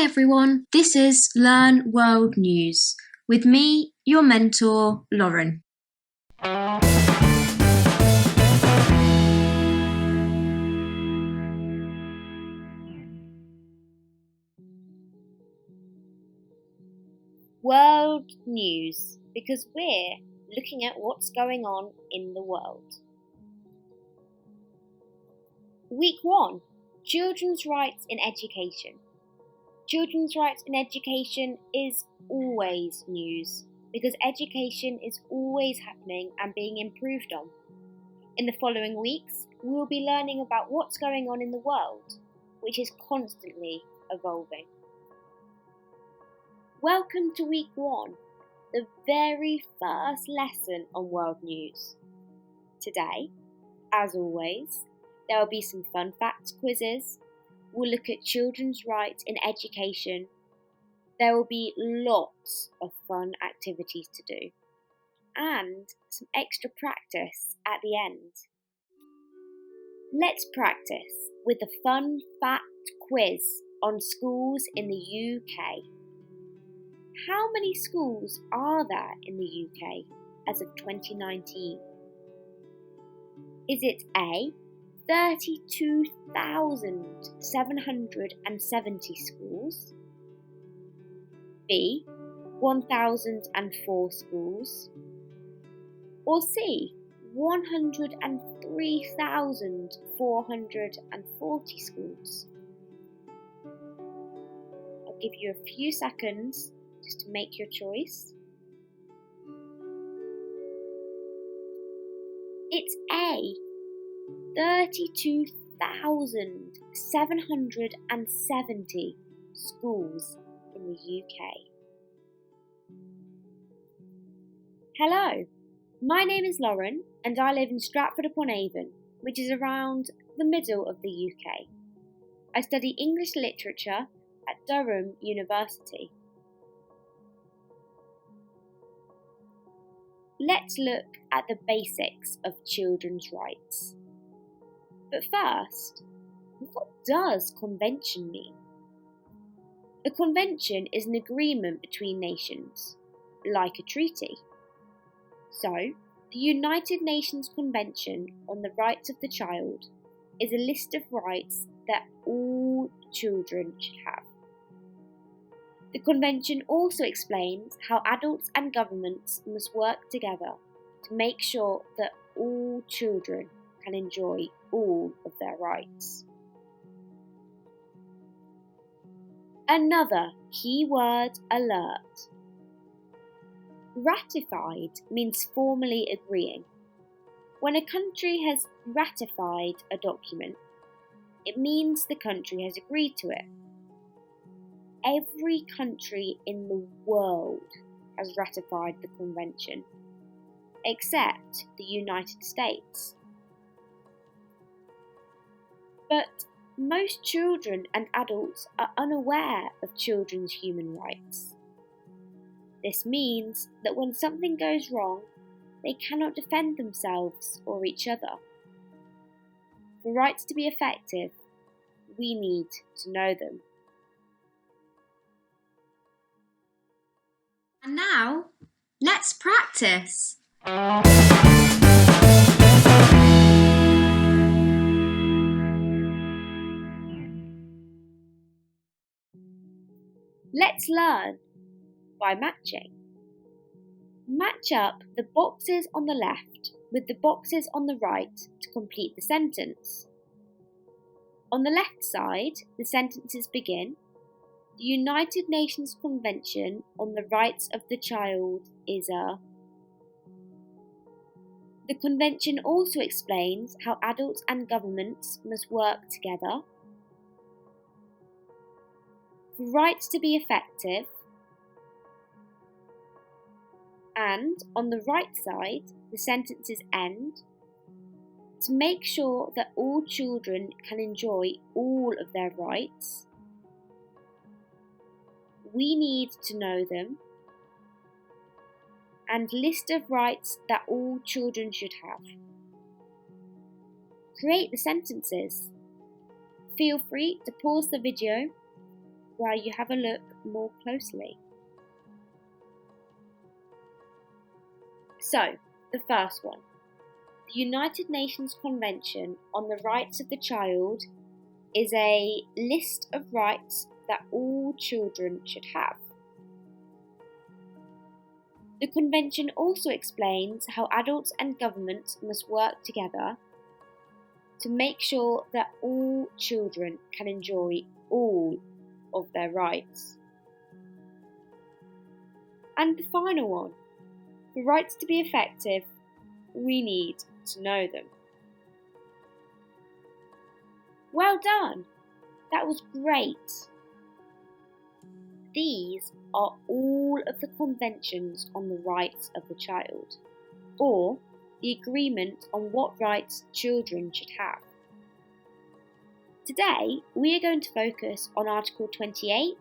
everyone, this is Learn World News with me, your mentor, Lauren. World News, because we're looking at what's going on in the world. Week 1, Children's Rights in Education. Children's rights in education is always news, because education is always happening and being improved on. In the following weeks, we will be learning about what's going on in the world, which is constantly evolving. Welcome to Week 1, the very first lesson on World News. Today, as always, there will be some fun facts quizzes. We'll look at children's rights in education. There will be lots of fun activities to do and some extra practice at the end. Let's practice with a fun fact quiz on schools in the UK. How many schools are there in the UK as of 2019? Is it A, 32,770 schools, B, 1,004 schools, or C, 103,440 schools? I'll give you a few seconds just to make your choice. It's A, 32,770 schools in the UK. Hello, my name is Lauren and I live in 𝗧𝗵𝗿𝗁, which is around the middle of the UK. I study English literature at Durham University. Let's look at the basics of children's rights. But first, what does convention mean? A convention is an agreement between nations, like a treaty. So, the United Nations Convention on the Rights of the Child is a list of rights that all children should have. The convention also explains how adults and governments must work together to make sure that all children can enjoy all of their rights. Another keyword alert. Ratified means formally agreeing. When a country has ratified a document, it means the country has agreed to it. Every country in the world has ratified the convention, except the United States. But most children and adults are unaware of children's human rights. This means that when something goes wrong, they cannot defend themselves or each other. For rights to be effective, we need to know them. And now, let's practice. Let's learn by matching. Match up the boxes on the left with the boxes on the right to complete the sentence. On the left side, the sentences begin, "The United Nations Convention on the Rights of the Child is a..." The convention also explains how adults and governments must work together. For rights to be effective. And on the right side, the sentences end, "To make sure that all children can enjoy all of their rights. We need to know them." And list of rights that all children should have. Create the sentences. Feel free to pause the video while you have a look more closely. So, the first one. The United Nations Convention on the Rights of the Child is a list of rights that all children should have. The Convention also explains how adults and governments must work together to make sure that all children can enjoy all of their rights. And the final one, for rights to be effective, we need to know them. Well done! That was great! These are all of the conventions on the rights of the child, or the agreement on what rights children should have. Today, we are going to focus on Article 28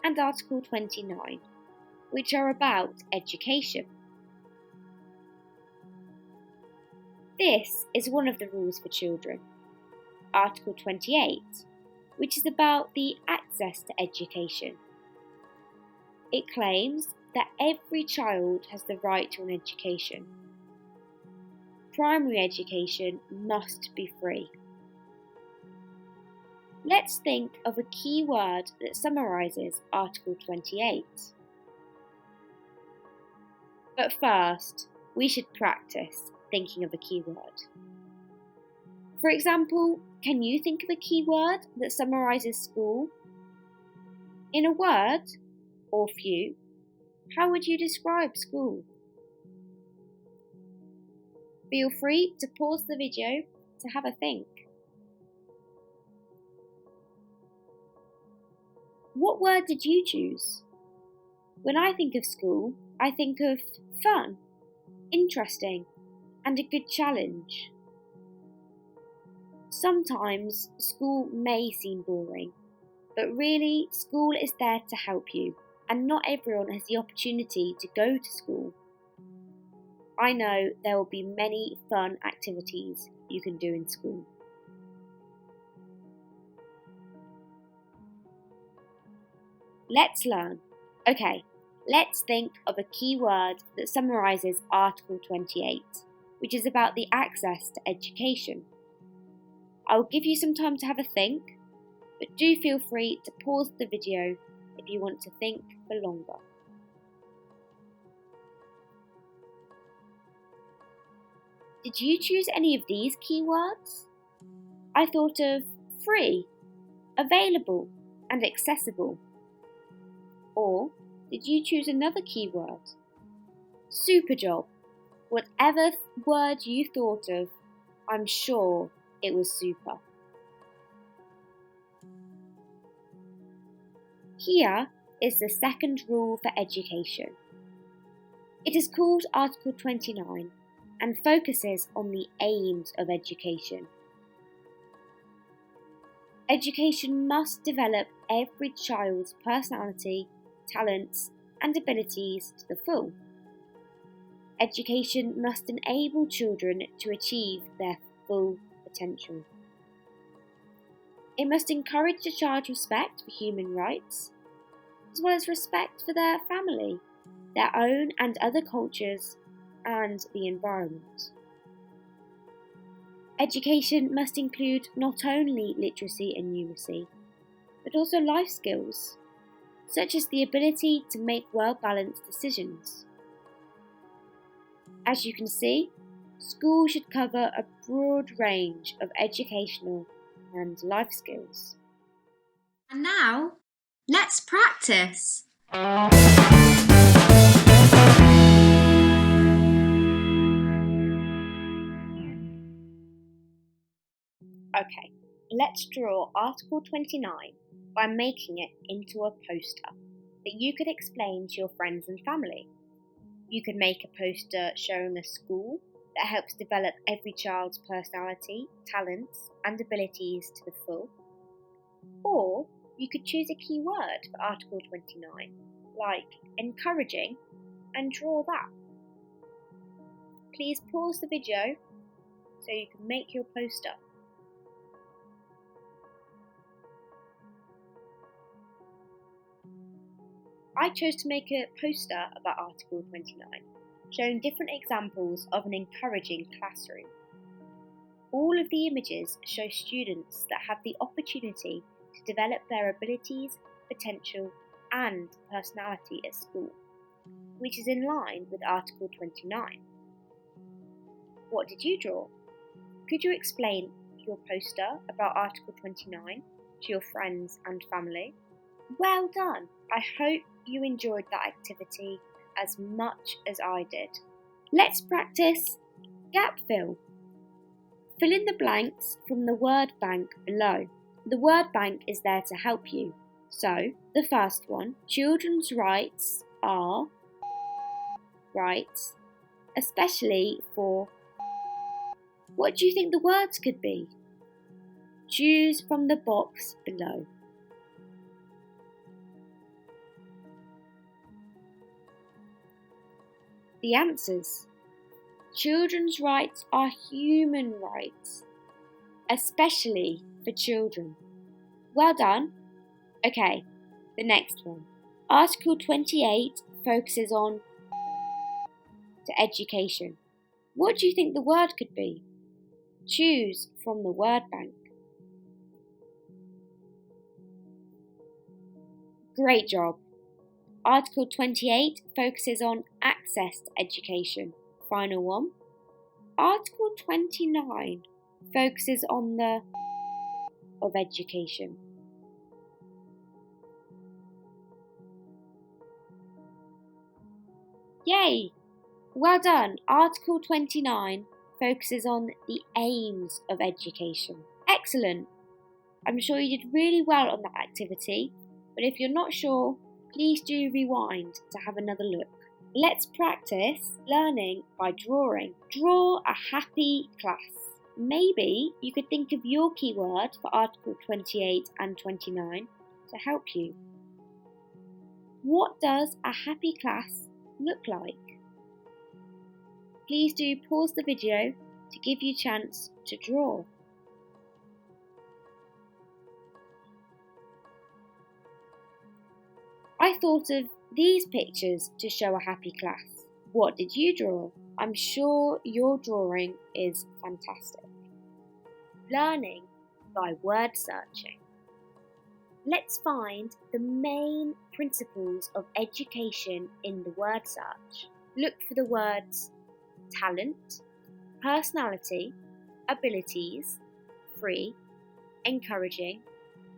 and Article 29, which are about education. This is one of the rules for children, Article 28, which is about the access to education. It claims that every child has the right to an education. Primary education must be free. Let's think of a key word that summarises Article 28. But first, we should practice thinking of a key word. For example, can you think of a key word that summarises school? In a word, or few, how would you describe school? Feel free to pause the video to have a think. What word did you choose? When I think of school, I think of fun, interesting, and a good challenge. Sometimes school may seem boring, but really school is there to help you, and not everyone has the opportunity to go to school. I know there will be many fun activities you can do in school. Let's learn. Okay, let's think of a key word that summarises Article 28, which is about the access to education. I will give you some time to have a think, but do feel free to pause the video if you want to think for longer. Did you choose any of these keywords? I thought of free, available, and accessible. Or did you choose another keyword? Super job. Whatever word you thought of, I'm sure it was super. Here is the second rule for education. It is called Article 29 and focuses on the aims of education. Education must develop every child's personality, talents, and abilities to the full. Education must enable children to achieve their full potential. It must encourage the child's respect for human rights, as well as respect for their family, their own and other cultures, and the environment. Education must include not only literacy and numeracy, but also life skills, such as the ability to make well-balanced decisions. As you can see, school should cover a broad range of educational and life skills. And now, let's practice. Okay, let's draw Article 29 by making it into a poster that you could explain to your friends and family. You could make a poster showing a school that helps develop every child's personality, talents, and abilities to the full. Or you could choose a key word for Article 29, like encouraging, and draw that. Please pause the video so you can make your poster. I chose to make a poster about Article 29, showing different examples of an encouraging classroom. All of the images show students that have the opportunity to develop their abilities, potential, and personality at school, which is in line with Article 29. What did you draw? Could you explain your poster about Article 29 to your friends and family? Well done! I hope you enjoyed that activity as much as I did. Let's practice gap fill. Fill in the blanks from the word bank below. The word bank is there to help you. So, the first one, children's rights are rights, especially for. What do you think the words could be? Choose from the box below. The answers. Children's rights are human rights, especially for children. Well done. Okay, the next one. Article 28 focuses on to education. What do you think the word could be? Choose from the word bank. Great job. Article 28 focuses on access to education. Final one. Article 29 focuses on the of education. Yay! Well done. Article 29 focuses on the aims of education. Excellent. I'm sure you did really well on that activity, but if you're not sure, please do rewind to have another look. Let's practice learning by drawing. Draw a happy class. Maybe you could think of your keyword for Article 28 and 29 to help you. What does a happy class look like? Please do pause the video to give you a chance to draw. I thought of these pictures to show a happy class. What did you draw? I'm sure your drawing is fantastic. Learning by word searching. Let's find the main principles of education in the word search. Look for the words talent, personality, abilities, free, encouraging,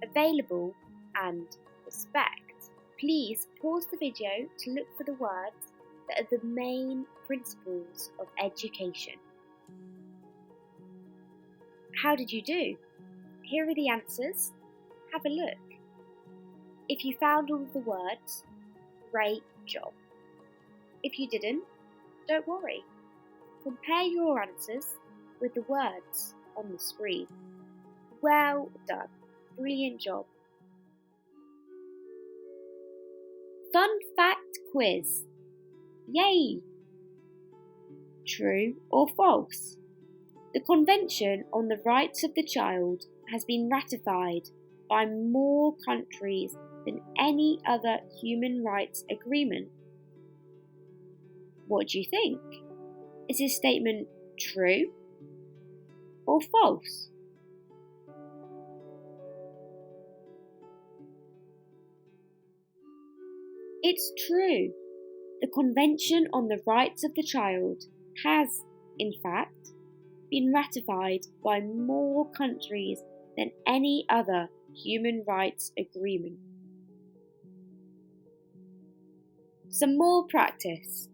available, and respect. Please pause the video to look for the words that are the main principles of education. How did you do? Here are the answers. Have a look. If you found all of the words, great job. If you didn't, don't worry. Compare your answers with the words on the screen. Well done. Brilliant job. Fun fact quiz. Yay! True or false? The Convention on the Rights of the Child has been ratified by more countries than any other human rights agreement. What do you think? Is this statement true or false? It's true. The Convention on the Rights of the Child has, in fact, been ratified by more countries than any other human rights agreement. Some more practice.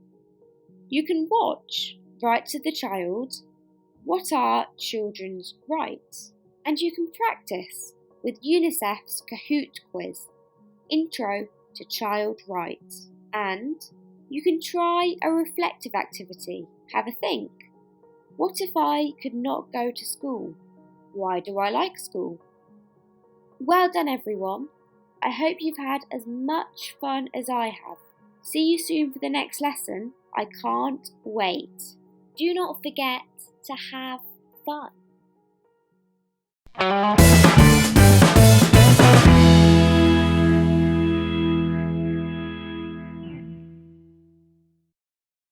You can watch Rights of the Child, What are Children's Rights? And you can practice with UNICEF's Kahoot quiz, Intro to Child Rights. And you can try a reflective activity. Have a think. What if I could not go to school? Why do I like school? Well done, everyone. I hope you've had as much fun as I have. See you soon for the next lesson. I can't wait. Do not forget to have fun.